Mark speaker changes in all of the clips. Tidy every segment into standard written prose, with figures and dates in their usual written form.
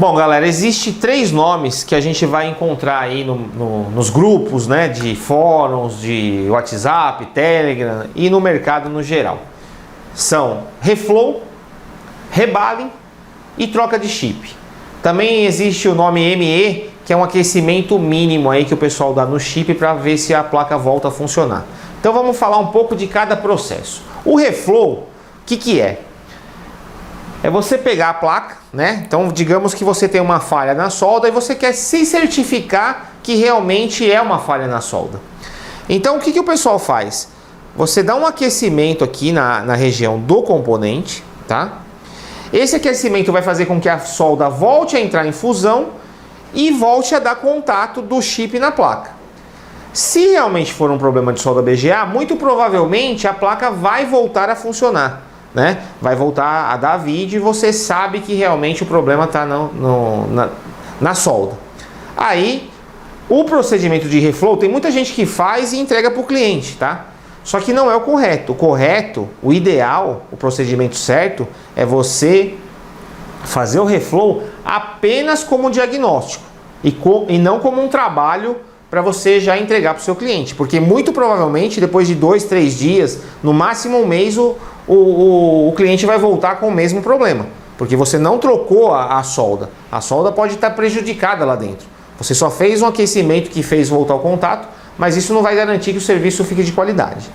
Speaker 1: Bom, galera, existe 3 nomes que a gente vai encontrar aí nos grupos, né, de fóruns, de WhatsApp, Telegram e no mercado no geral. São reflow, rebalem e troca de chip. Também existe o nome ME, que é um aquecimento mínimo aí que o pessoal dá no chip para ver se a placa volta a funcionar. Então vamos falar um pouco de cada processo. O reflow, o que é? É você pegar a placa, né? Então digamos que você tem uma falha na solda e você quer se certificar que realmente é uma falha na solda. Então o que o pessoal faz? Você dá um aquecimento aqui na região do componente, tá? Esse aquecimento vai fazer com que a solda volte a entrar em fusão e volte a dar contato do chip na placa. Se realmente for um problema de solda BGA, muito provavelmente a placa vai voltar a funcionar, né? Vai voltar a dar vídeo e você sabe que realmente o problema está na solda. Aí, o procedimento de reflow, tem muita gente que faz e entrega para o cliente, tá? Só que não é o correto. O correto, o ideal, o procedimento certo é você fazer o reflow apenas como diagnóstico e não como um trabalho para você já entregar para o seu cliente. Porque muito provavelmente depois de 2, 3 dias, no máximo um mês, o cliente vai voltar com o mesmo problema. Porque você não trocou a solda. A solda pode estar prejudicada lá dentro. Você só fez um aquecimento que fez voltar ao contato, mas isso não vai garantir que o serviço fique de qualidade.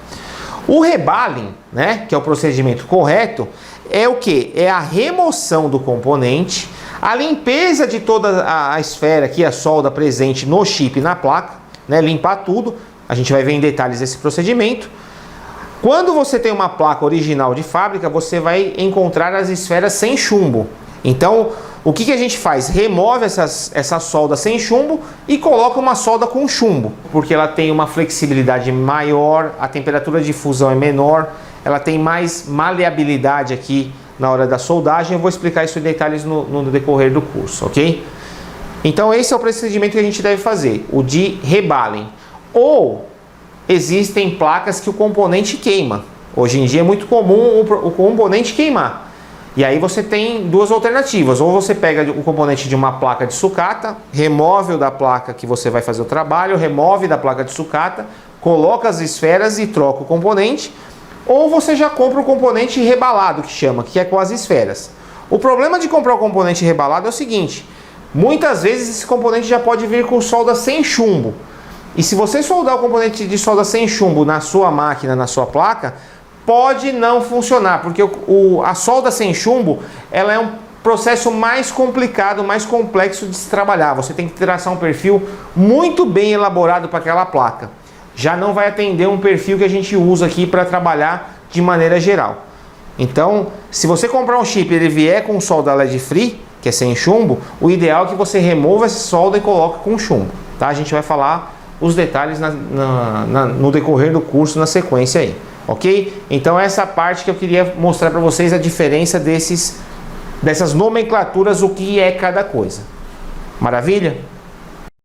Speaker 1: O rebalem, né, que é o procedimento correto, é o que? É a remoção do componente, a limpeza de toda a esfera aqui, a solda presente no chip e na placa, né, limpar tudo. A gente vai ver em detalhes esse procedimento. Quando você tem uma placa original de fábrica, você vai encontrar as esferas sem chumbo. Então, o que a gente faz? Remove essa solda sem chumbo e coloca uma solda com chumbo, porque ela tem uma flexibilidade maior, a temperatura de fusão é menor, ela tem mais maleabilidade aqui na hora da soldagem. Eu vou explicar isso em detalhes no decorrer do curso, ok? Então esse é o procedimento que a gente deve fazer, o de rebalem. Ou existem placas que o componente queima. Hoje em dia é muito comum o componente queimar. E aí você tem 2 alternativas. Ou você pega o componente de uma placa de sucata, remove o da placa que você vai fazer o trabalho, remove da placa de sucata, coloca as esferas e troca o componente. Ou você já compra o componente rebalado, que é com as esferas. O problema de comprar o componente rebalado é o seguinte: muitas vezes esse componente já pode vir com solda sem chumbo. E se você soldar o componente de solda sem chumbo na sua máquina, na sua placa, pode não funcionar, porque a solda sem chumbo, ela é um processo mais complicado, mais complexo de se trabalhar. Você tem que traçar um perfil muito bem elaborado para aquela placa. Já não vai atender um perfil que a gente usa aqui para trabalhar de maneira geral. Então, se você comprar um chip e ele vier com solda LED free, que é sem chumbo, o ideal é que você remova essa solda e coloque com chumbo, tá? A gente vai falar os detalhes no decorrer do curso, na sequência aí. Ok? Então essa parte que eu queria mostrar para vocês, a diferença dessas nomenclaturas, o que é cada coisa. Maravilha?